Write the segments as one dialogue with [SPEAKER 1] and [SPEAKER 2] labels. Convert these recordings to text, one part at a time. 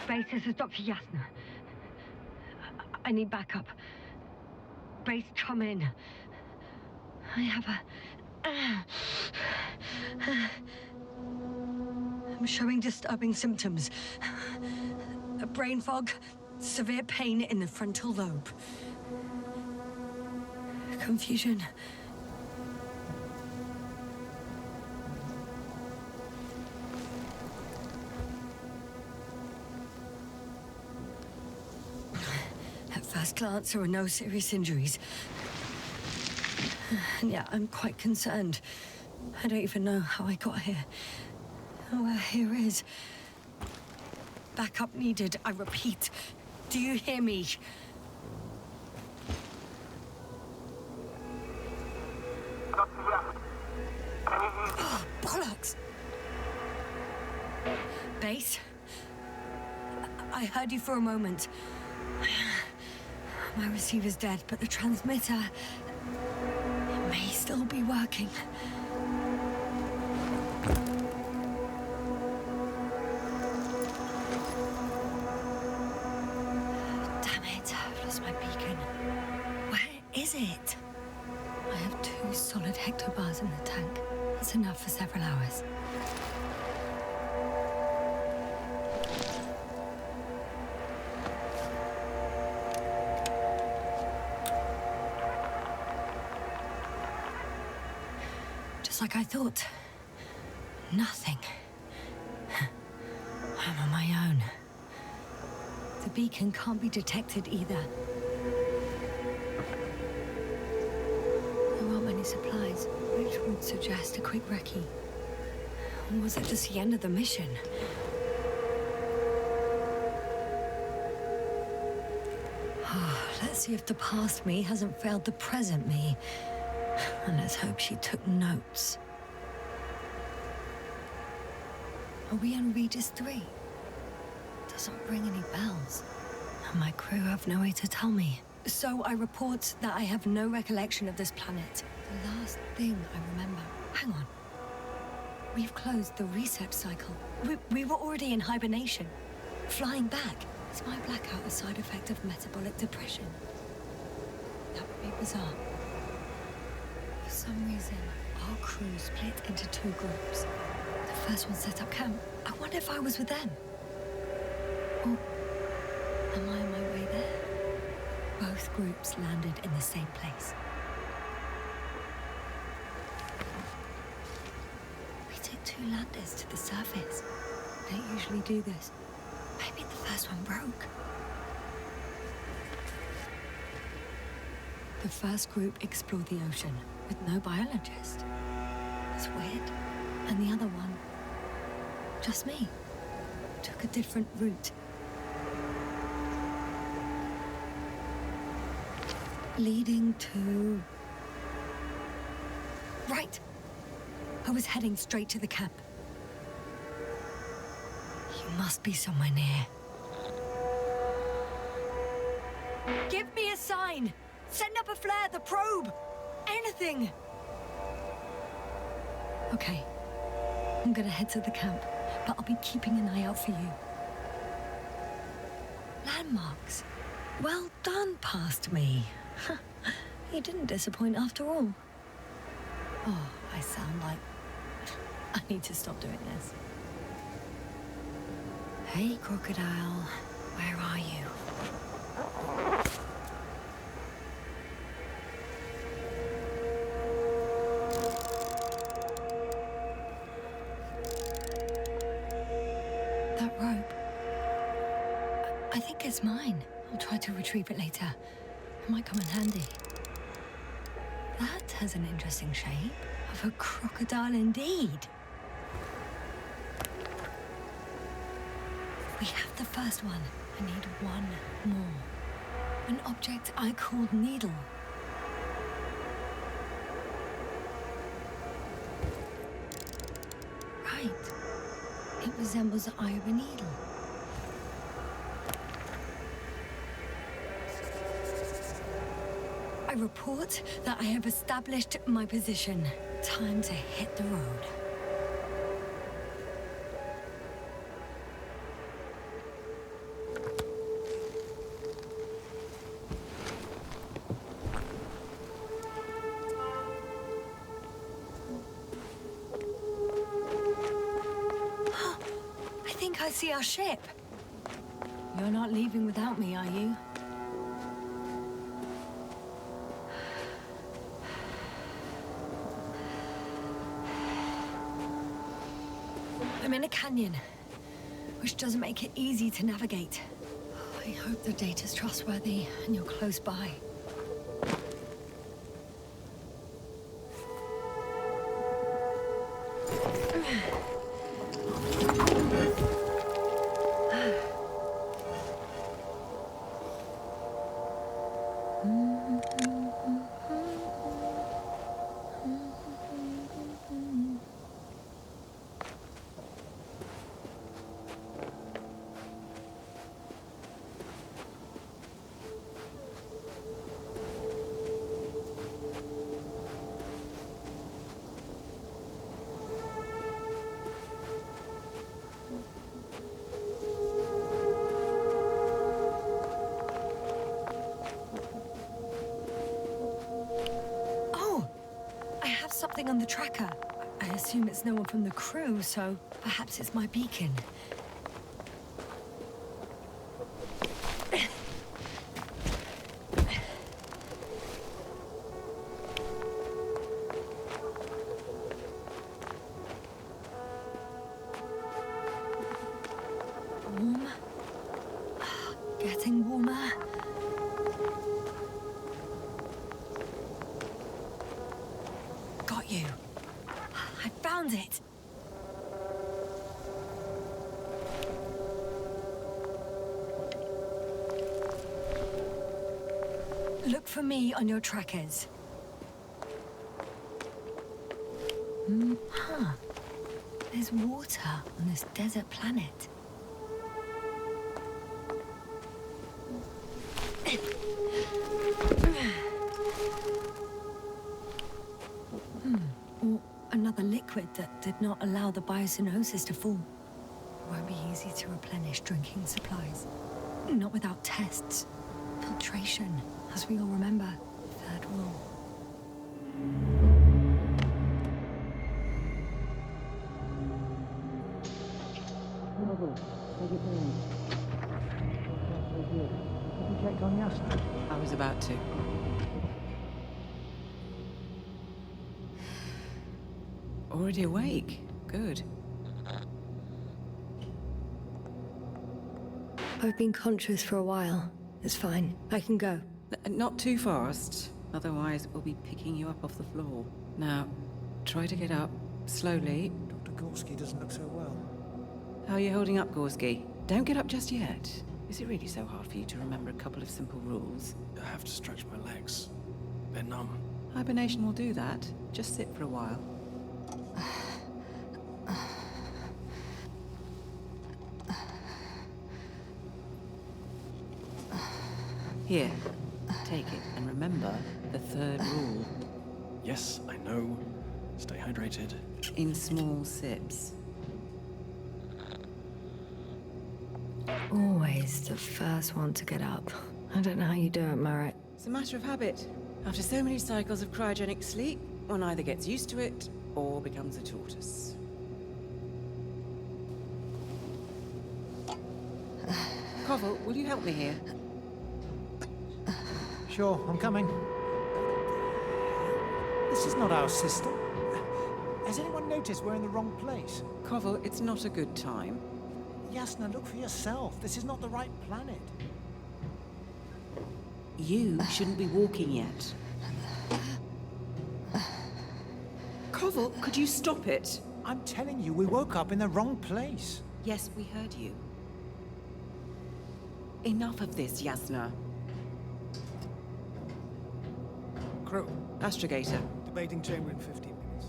[SPEAKER 1] Base, this is Dr. Yasna. I need backup. Base, come in. I have I'm showing disturbing symptoms. A brain fog, severe pain in the frontal lobe. Confusion. At first glance, there are no serious injuries. And yet, I'm quite concerned. I don't even know how I got here. Where here is. Backup needed, I repeat. Do you hear me? Oh, bollocks! Base? I heard you for a moment. My receiver's dead, but the transmitter may still be working. Damn it, I've lost my beacon. Where is it? I have 2 solid hectobars in the tank. That's enough for several hours. Just like I thought. Nothing. I'm on my own. The beacon can't be detected either. There aren't many supplies, which would suggest a quick recce. Or was it just the end of the mission? Let's see if the past me hasn't failed the present me. And let's hope she took notes. Are we on Regis 3? Doesn't ring any bells. And my crew have no way to tell me. So I report that I have no recollection of this planet. The last thing I remember. Hang on. We've closed the reset cycle. We were already in hibernation. Flying back. Is my blackout a side effect of metabolic depression? That would be bizarre. For some reason, our crew split into 2 groups. The first one set up camp. I wonder if I was with them. Or am I on my way there? Both groups landed in the same place. We took 2 landers to the surface. They don't usually do this. Maybe the first one broke. The first group explored the ocean with no biologist. That's weird. And the other one, just me, took a different route. Leading to... Right. I was heading straight to the camp. You must be somewhere near. Give me a sign! Send up a flare, the probe! Anything! Okay. I'm gonna head to the camp, but I'll be keeping an eye out for you. Landmarks. Well done, past me. You didn't disappoint after all. Oh, I sound like... I need to stop doing this. Hey, crocodile. Where are you? That rope. I think it's mine. I'll try to retrieve it later. It might come in handy. That has an interesting shape. Of a crocodile indeed. We have the first one. I need one more. An object I called needle. Right. It resembles the eye of a needle. I report that I have established my position. Time to hit the road. I think I see our ship. You're not leaving without me, are you? I'm in a canyon, which doesn't make it easy to navigate. I hope the data's trustworthy and you're close by. Something on the tracker. I assume it's no one from the crew, so perhaps it's my beacon. Warm. Getting warmer. Got you. I found it. Look for me on your trackers. Huh. There's water on this desert planet. Or another liquid that did not allow the biocenosis to fall. Won't be easy to replenish drinking supplies. Not without tests. Filtration, as we all remember. Third rule.
[SPEAKER 2] Have you checked on Yasna?
[SPEAKER 3] I was about to. Already awake. Good.
[SPEAKER 1] I've been conscious for a while. It's fine. I can go.
[SPEAKER 3] Not too fast, otherwise we'll be picking you up off the floor. Now, try to get up, slowly.
[SPEAKER 2] Dr. Gorski doesn't look so well.
[SPEAKER 3] How are you holding up, Gorski? Don't get up just yet. Is it really so hard for you to remember a couple of simple rules?
[SPEAKER 2] I have to stretch my legs. They're numb.
[SPEAKER 3] Hibernation will do that. Just sit for a while. Here, take it, and remember the third rule.
[SPEAKER 2] Yes, I know. Stay hydrated.
[SPEAKER 3] In small sips.
[SPEAKER 1] Always the first one to get up. I don't know how you do it, Merritt.
[SPEAKER 3] It's a matter of habit. After so many cycles of cryogenic sleep, one either gets used to it or becomes a tortoise. Koval, will you help me here?
[SPEAKER 2] Sure, I'm coming. This is not our system. Has anyone noticed we're in the wrong place?
[SPEAKER 3] Koval, it's not a good time.
[SPEAKER 2] Yasna, look for yourself. This is not the right planet.
[SPEAKER 3] You shouldn't be walking yet. Koval, could you stop it?
[SPEAKER 2] I'm telling you, we woke up in the wrong place.
[SPEAKER 3] Yes, we heard you. Enough of this, Yasna.
[SPEAKER 4] Crew,
[SPEAKER 3] Astrogator.
[SPEAKER 4] debating chamber in 15 minutes.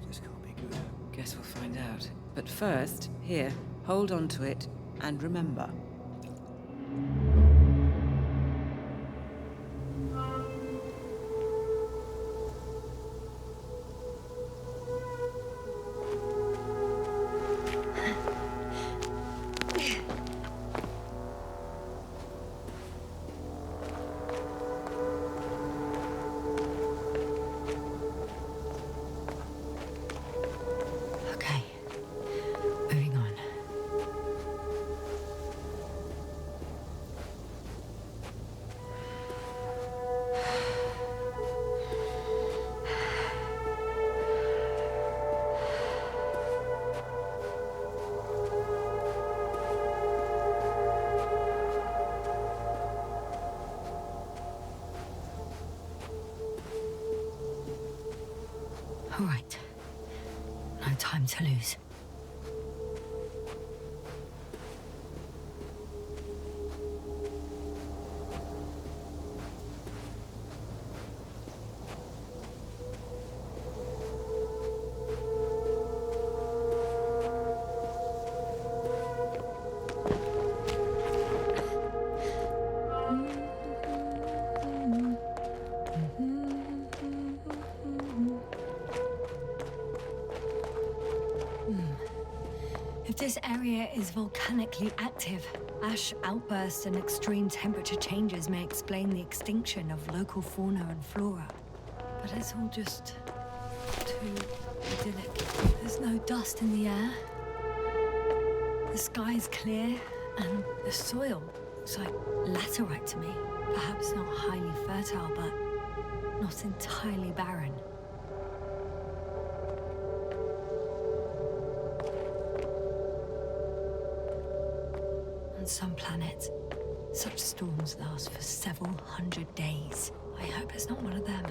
[SPEAKER 2] This can't be good.
[SPEAKER 3] Guess we'll find out. But first, here, hold on to it, and remember.
[SPEAKER 1] Okay. Moving on. All right. No time to lose. If this area is volcanically active, ash outbursts and extreme temperature changes may explain the extinction of local fauna and flora. But it's all just too idyllic. There's no dust in the air. The sky is clear, and the soil looks like laterite to me. Perhaps not highly fertile, but not entirely barren. On some planets, such storms last for several hundred days. I hope it's not one of them.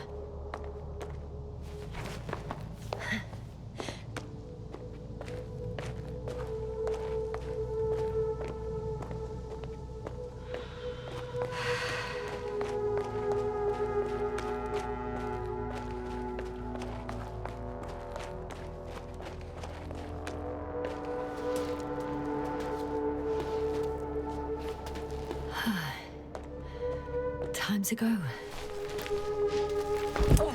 [SPEAKER 1] Time to go. Oh,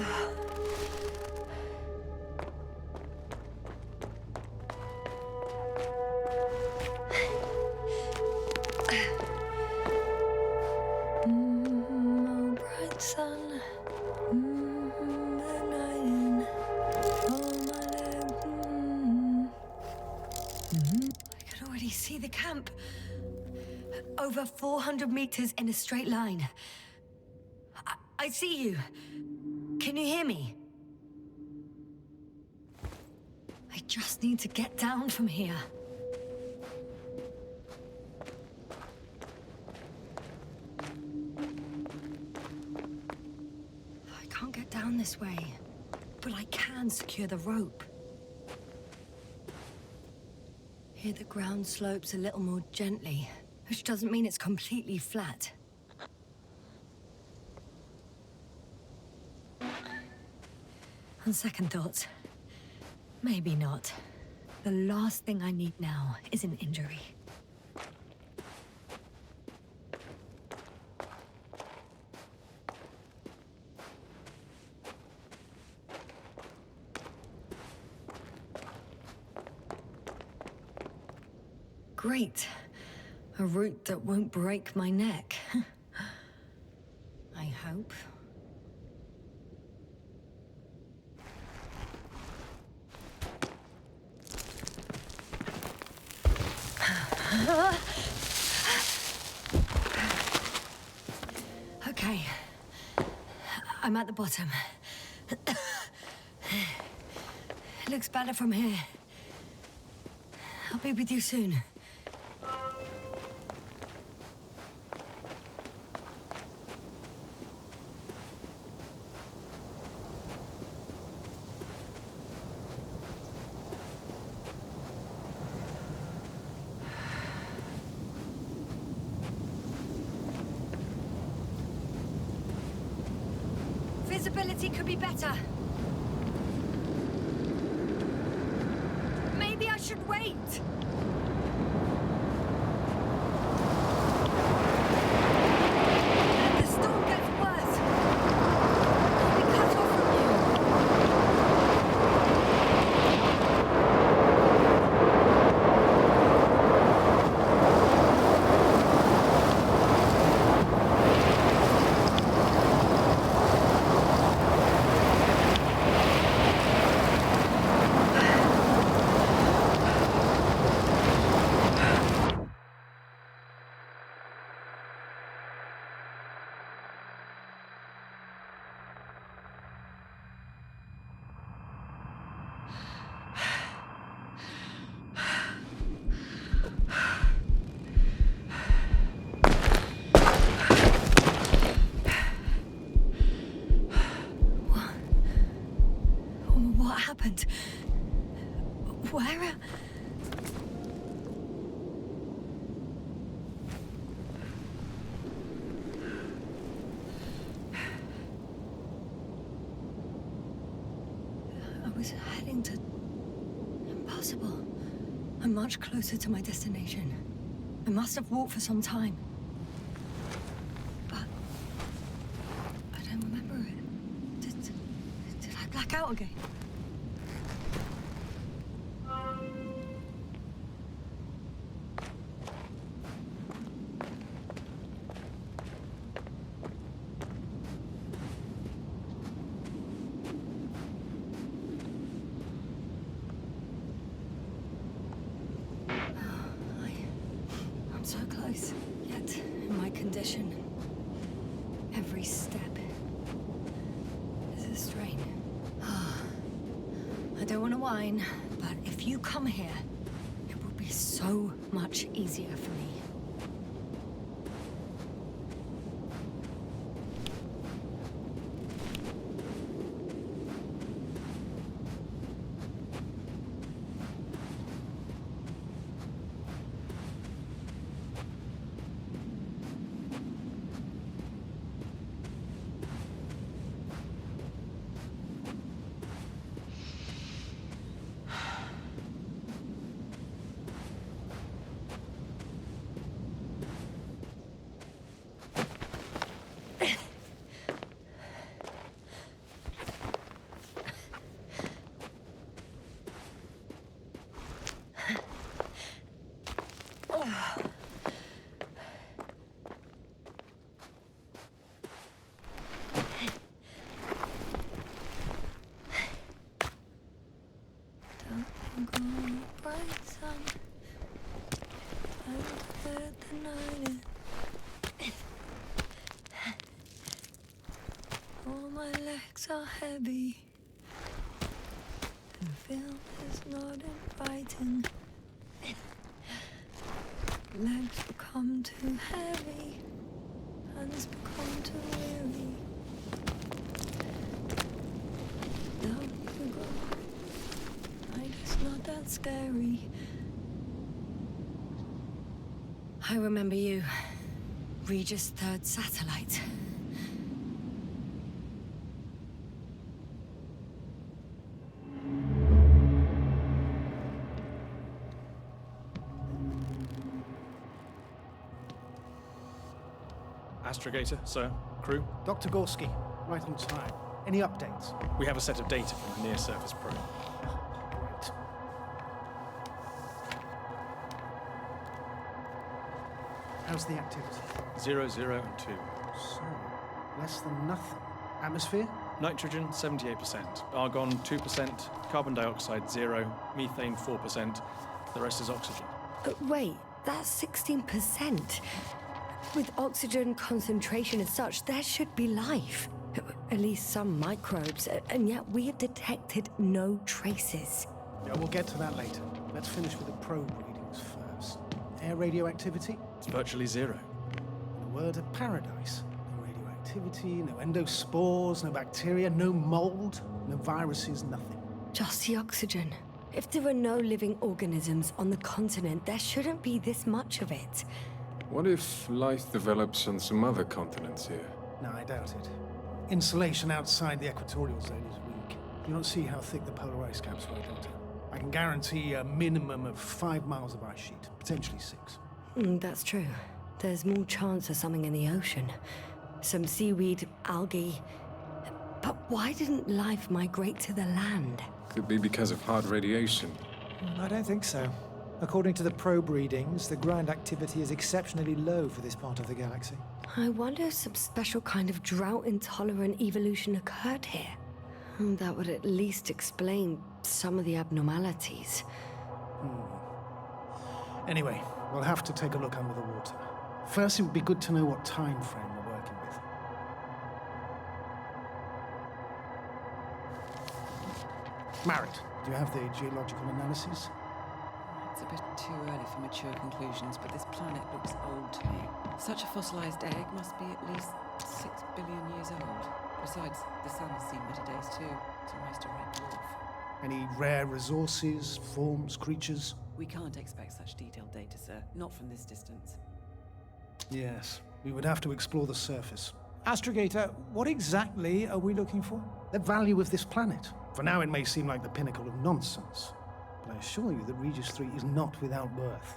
[SPEAKER 1] bright sun. The night in. Oh, my leg. I can already see the camp. Over 400 meters in a straight line. I see you. Can you hear me? I just need to get down from here. I can't get down this way, but I can secure the rope. Here the ground slopes a little more gently, which doesn't mean it's completely flat. On second thoughts, maybe not. The last thing I need now is an injury. Great. A route that won't break my neck. I hope. Okay. I'm at the bottom. It looks better from here. I'll be with you soon. visibility could be better. Maybe I should wait. The storm gets worse. I'll be cut off from you. What happened? Where? I was heading to... Impossible. I'm much closer to my destination. I must have walked for some time. But... I don't remember it. Did I black out again? I'm so close, yet in my condition, every step is a strain. I don't want to whine, but if you come here, it will be so much easier for me. All my legs are heavy. The film is not inviting. Legs become too heavy. Hands become too weary. Down you go. Like it's not that scary. I remember you. Regis' third satellite.
[SPEAKER 5] Astrogator, sir. Crew.
[SPEAKER 2] Dr. Gorski, right on time. Any updates?
[SPEAKER 5] We have a set of data from the near-surface probe.
[SPEAKER 2] Right. How's the activity?
[SPEAKER 5] 0, 0, and 2.
[SPEAKER 2] So, less than nothing. Atmosphere?
[SPEAKER 5] Nitrogen, 78%. Argon, 2%. Carbon dioxide, 0. Methane, 4%. The rest is oxygen.
[SPEAKER 1] Wait, that's 16%. With oxygen concentration as such, there should be life. At least some microbes, and yet we have detected no traces.
[SPEAKER 2] Yeah, we'll get to that later. Let's finish with the probe readings first. Air radioactivity?
[SPEAKER 5] It's virtually 0.
[SPEAKER 2] In a word, a paradise. No radioactivity, no endospores, no bacteria, no mold, no viruses, nothing.
[SPEAKER 1] Just the oxygen. If there are no living organisms on the continent, there shouldn't be this much of it.
[SPEAKER 6] What if life develops on some other continents here?
[SPEAKER 2] No, I doubt it. Insulation outside the equatorial zone is weak. You don't see how thick the polar ice caps were, Doctor. I can guarantee a minimum of 5 miles of ice sheet, potentially 6.
[SPEAKER 1] That's true. There's more chance of something in the ocean. Some seaweed, algae. But why didn't life migrate to the land?
[SPEAKER 6] Could be because of hard radiation.
[SPEAKER 4] I don't think so. According to the probe readings, the ground activity is exceptionally low for this part of the galaxy.
[SPEAKER 1] I wonder if some special kind of drought-intolerant evolution occurred here. That would at least explain some of the abnormalities.
[SPEAKER 2] Anyway, we'll have to take a look under the water. First, it would be good to know what time frame we're working with. Marit, do you have the geological analysis?
[SPEAKER 3] It's a bit too early for mature conclusions, but this planet looks old to me. Such a fossilized egg must be at least 6 billion years old. Besides, the sun has seen better days too. It's almost a red dwarf.
[SPEAKER 2] Any rare resources, forms, creatures?
[SPEAKER 3] We can't expect such detailed data, sir. Not from this distance.
[SPEAKER 2] Yes, we would have to explore the surface.
[SPEAKER 4] Astrogator, what exactly are we looking for?
[SPEAKER 2] The value of this planet. For now, it may seem like the pinnacle of nonsense, but I assure you that Regis 3 is not without worth.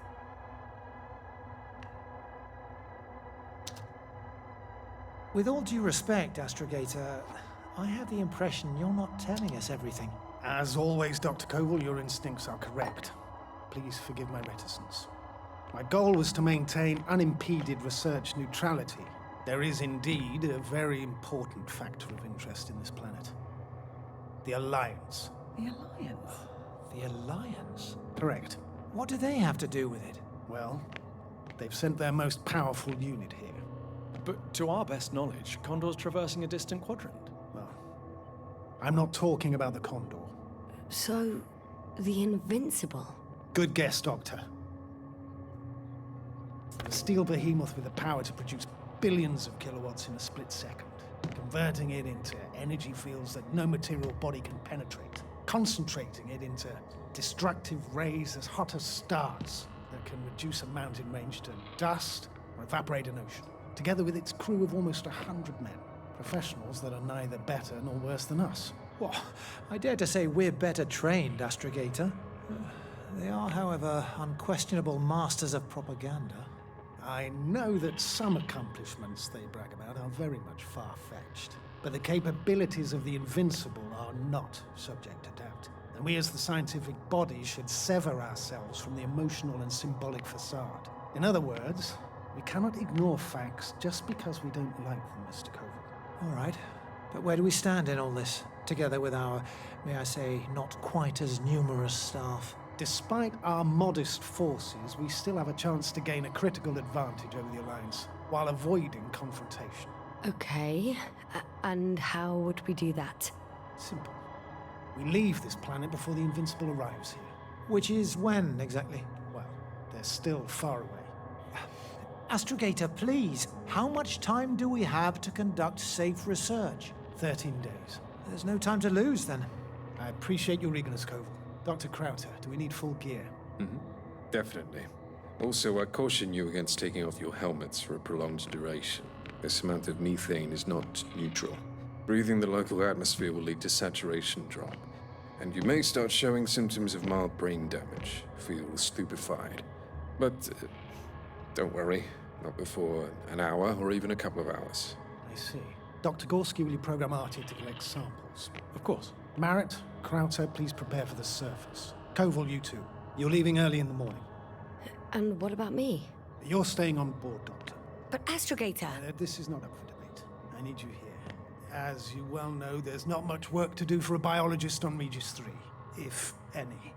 [SPEAKER 4] With all due respect, Astrogator, I have the impression you're not telling us everything.
[SPEAKER 2] As always, Dr. Koval, your instincts are correct. Please forgive my reticence. My goal was to maintain unimpeded research neutrality. There is indeed a very important factor of interest in this planet. The Alliance.
[SPEAKER 3] The Alliance?
[SPEAKER 4] The Alliance?
[SPEAKER 2] Correct.
[SPEAKER 4] What do they have to do with it?
[SPEAKER 2] Well, they've sent their most powerful unit here.
[SPEAKER 5] But to our best knowledge, Condor's traversing a distant quadrant.
[SPEAKER 2] Well, I'm not talking about the Condor.
[SPEAKER 1] So, the Invincible.
[SPEAKER 2] Good guess, Doctor. A steel behemoth with the power to produce billions of kilowatts in a split second, converting it into energy fields that no material body can penetrate, concentrating it into destructive rays as hot as stars that can reduce a mountain range to dust or evaporate an ocean, together with its crew of almost 100 men, professionals that are neither better nor worse than us.
[SPEAKER 4] Well, I dare to say we're better trained, Astrogator. They are, however, unquestionable masters of propaganda.
[SPEAKER 2] I know that some accomplishments they brag about are very much far-fetched, but the capabilities of the Invincible are not subject to doubt. And we as the scientific body should sever ourselves from the emotional and symbolic facade. In other words, we cannot ignore facts just because we don't like them, Mr. Koval.
[SPEAKER 4] All right, but where do we stand in all this, together with our, may I say, not quite as numerous staff?
[SPEAKER 2] Despite our modest forces, we still have a chance to gain a critical advantage over the Alliance, while avoiding confrontation.
[SPEAKER 1] Okay, and how would we do that?
[SPEAKER 2] Simple. We leave this planet before the Invincible arrives here.
[SPEAKER 4] Which is when, exactly?
[SPEAKER 2] Well, they're still far away.
[SPEAKER 4] Astrogator, please, how much time do we have to conduct safe research?
[SPEAKER 2] 13 days.
[SPEAKER 4] There's no time to lose, then.
[SPEAKER 2] I appreciate your eagerness, Koval. Dr. Krauter, do we need full gear?
[SPEAKER 6] Definitely. Also, I caution you against taking off your helmets for a prolonged duration. This amount of methane is not neutral. Breathing the local atmosphere will lead to saturation drop, and you may start showing symptoms of mild brain damage, feel stupefied. But don't worry, not before an hour or even a couple of hours.
[SPEAKER 2] I see. Dr. Gorski, will you program Artie to collect samples?
[SPEAKER 5] Of course.
[SPEAKER 2] Marit, Krauter, please prepare for the surface. Koval, you too. You're leaving early in the morning.
[SPEAKER 1] And what about me?
[SPEAKER 2] You're staying on board, Doctor.
[SPEAKER 1] But Astrogator...
[SPEAKER 2] This is not up for debate. I need you here. As you well know, there's not much work to do for a biologist on Regis 3, if any.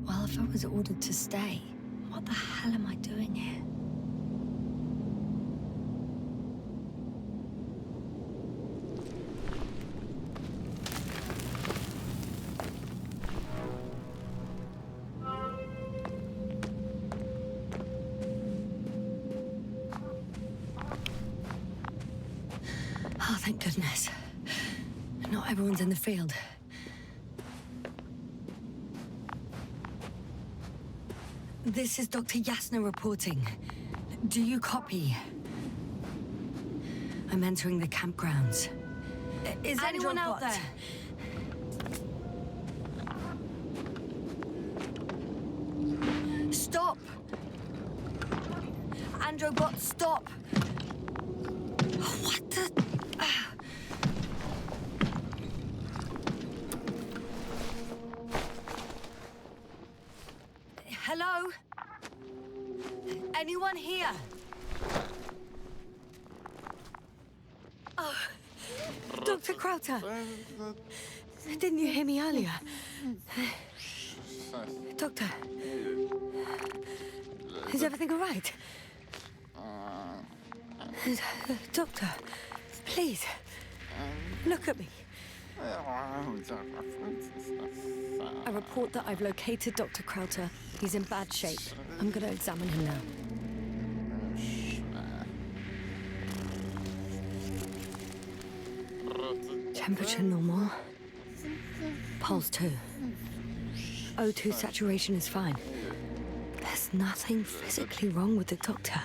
[SPEAKER 1] Well, if I was ordered to stay, what the hell am I doing here? Oh, thank goodness. Not everyone's in the field. This is Dr. Yasna reporting. Do you copy? I'm entering the campgrounds. Is anyone out there? Stop! Androbot, stop! What the... Hello? Anyone here? Oh, Dr. Crowther. Didn't you hear me earlier? Doctor. Is everything all right? Doctor, please, look at me. I report that I've located Dr. Crowther. He's in bad shape. I'm going to examine him now. Temperature normal. Pulse 2. O2 saturation is fine. There's nothing physically wrong with the doctor.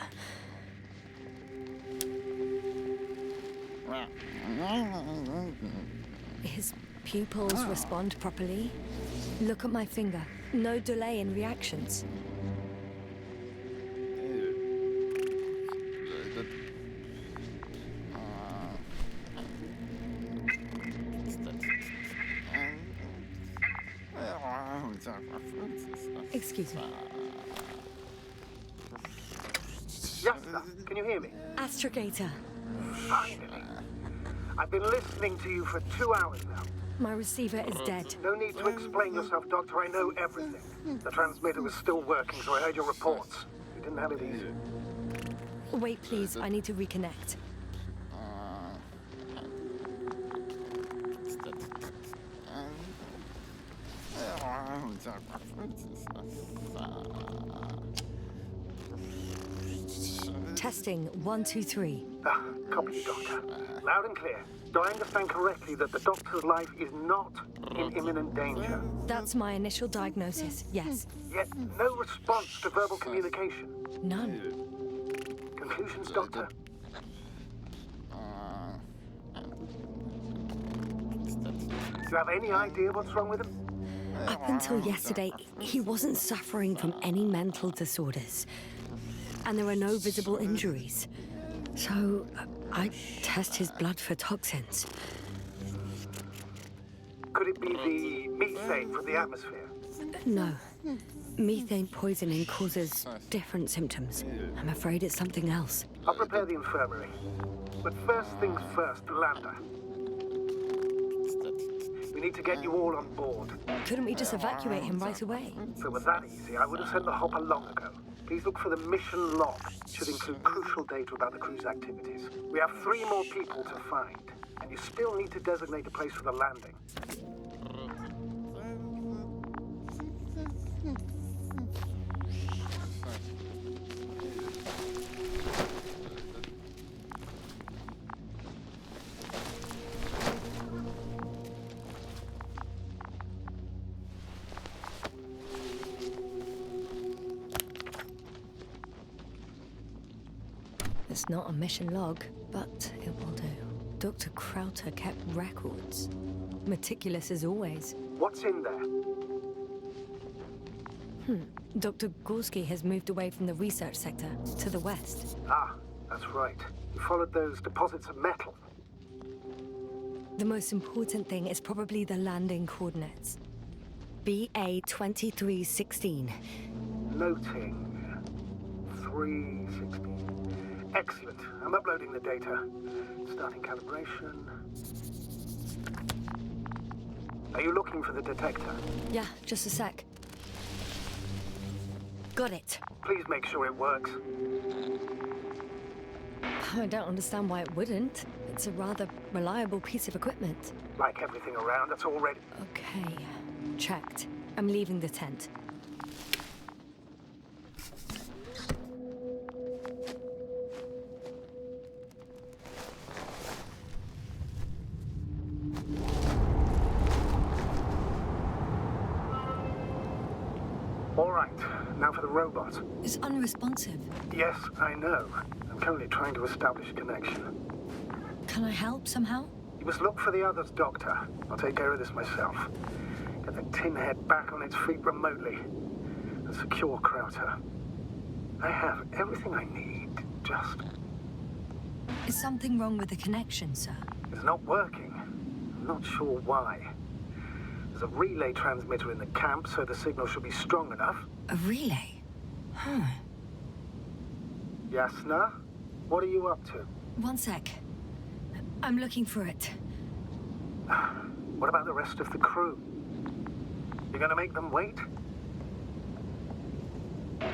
[SPEAKER 1] His pupils respond properly. Look at my finger. No delay in reactions. Excuse me.
[SPEAKER 2] Yes, sir. Can you hear me?
[SPEAKER 1] Astrogator.
[SPEAKER 2] Finally. I've been listening to you for 2 hours now.
[SPEAKER 1] My receiver is dead.
[SPEAKER 2] No need to explain yourself, Doctor. I know everything. The transmitter was still working, so I heard your reports. You didn't have it easy.
[SPEAKER 1] Wait, please. I need to reconnect. Testing 1, 2, 3.
[SPEAKER 2] Copy, Doctor. Loud and clear. Do I understand correctly that the Doctor's life is not in imminent danger?
[SPEAKER 1] That's my initial diagnosis, yes.
[SPEAKER 2] Yet no response to verbal communication.
[SPEAKER 1] None.
[SPEAKER 2] Conclusions, Doctor? Do you have any idea what's wrong with him?
[SPEAKER 1] Up until yesterday, he wasn't suffering from any mental disorders. And there are no visible injuries. So, I test his blood for toxins.
[SPEAKER 2] Could it be the methane from the atmosphere?
[SPEAKER 1] No. Methane poisoning causes different symptoms. I'm afraid it's something else.
[SPEAKER 2] I'll prepare the infirmary. But first things first, the lander. We need to get you all on board.
[SPEAKER 1] Couldn't we just evacuate him right away?
[SPEAKER 2] If it were that easy, I would have sent the hopper long ago. Please look for the mission log. It should include crucial data about the crew's activities. We have 3 more people to find, and you still need to designate a place for the landing.
[SPEAKER 1] It's not a mission log, but it will do. Dr. Crowther kept records. Meticulous as always.
[SPEAKER 2] What's in there?
[SPEAKER 1] Dr. Gorski has moved away from the research sector to the west.
[SPEAKER 2] Ah, that's right. You followed those deposits of metal.
[SPEAKER 1] The most important thing is probably the landing coordinates. BA 2316.
[SPEAKER 2] Noting 316. Excellent. I'm uploading the data. Starting calibration. Are you looking for the detector?
[SPEAKER 1] Yeah, just a sec. Got it.
[SPEAKER 2] Please make sure it works.
[SPEAKER 1] I don't understand why it wouldn't. It's a rather reliable piece of equipment.
[SPEAKER 2] Like everything around, that's already...
[SPEAKER 1] Okay, checked. I'm leaving the tent.
[SPEAKER 2] All right, now for the robot.
[SPEAKER 1] It's unresponsive.
[SPEAKER 2] Yes, I know. I'm currently trying to establish a connection.
[SPEAKER 1] Can I help somehow?
[SPEAKER 2] You must look for the others, Doctor. I'll take care of this myself. Get the tin head back on its feet remotely. And secure Krauter. I have everything I need, just...
[SPEAKER 1] Is something wrong with the connection, sir?
[SPEAKER 2] It's not working. I'm not sure why. There's a relay transmitter in the camp, so the signal should be strong enough.
[SPEAKER 1] A relay?
[SPEAKER 2] Yasna? What are you up to?
[SPEAKER 1] One sec. I'm looking for it.
[SPEAKER 2] What about the rest of the crew? You're gonna make them wait?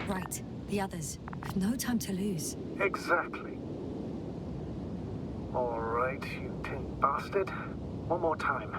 [SPEAKER 1] Right, the others. We've no time to lose.
[SPEAKER 2] Exactly. All right, you tin bastard. One more time.